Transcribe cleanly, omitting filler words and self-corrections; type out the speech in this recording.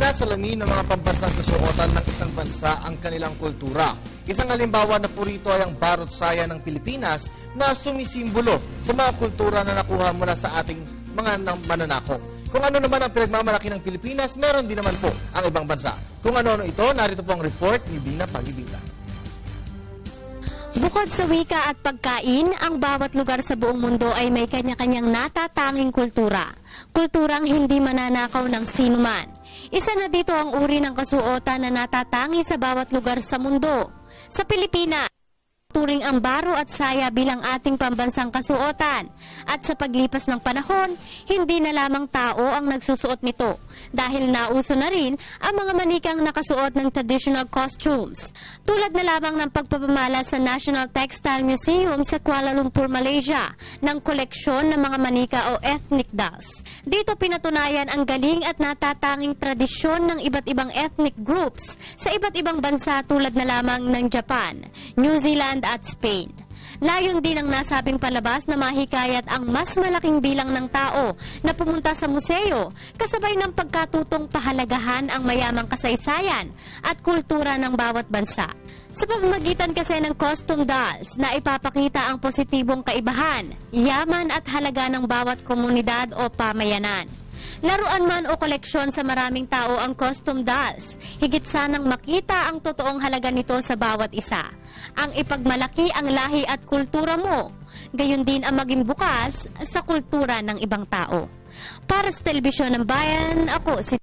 Sinasalamin ng mga pambansang kasuotan ng isang bansa ang kanilang kultura. Isang halimbawa na po rito ay ang Barot Saya ng Pilipinas na sumisimbolo sa mga kultura na nakuha mula sa ating mga mananakop. Kung ano naman ang pinagmamalaki ng Pilipinas, meron din naman po ang ibang bansa. Kung ano-ano ito, narito po ang report ni Dina Pag-ibita. Bukod sa wika at pagkain, ang bawat lugar sa buong mundo ay may kanya-kanyang natatanging kultura. Kulturang hindi mananakaw ng sinuman. Isa na dito ang uri ng kasuotan na natatangi sa bawat lugar sa mundo. Sa Pilipinas, turing ang baro at saya bilang ating pambansang kasuotan. At sa paglipas ng panahon, hindi na lamang tao ang nagsusuot nito dahil nauso na rin ang mga manikang nakasuot ng traditional costumes. Tulad na lamang ng pagpapamala sa National Textile Museum sa Kuala Lumpur, Malaysia ng koleksyon ng mga manika o ethnic dolls. Dito pinatunayan ang galing at natatanging tradisyon ng iba't ibang ethnic groups sa iba't ibang bansa tulad na lamang ng Japan, New Zealand at Spain. Layon din ang nasabing palabas na mahikayat ang mas malaking bilang ng tao na pumunta sa museo kasabay ng pagkatutong pahalagahan ang mayamang kasaysayan at kultura ng bawat bansa. Sa pamamagitan kasi ng costume dolls na ipapakita ang positibong kaibahan, yaman at halaga ng bawat komunidad o pamayanan. Laruan man o koleksyon sa maraming tao ang costume dolls, higit sanang makita ang totoong halaga nito sa bawat isa. Ang ipagmalaki ang lahi at kultura mo, gayon din ang maging bukas sa kultura ng ibang tao. Para sa Telebisyon ng Bayan, ako si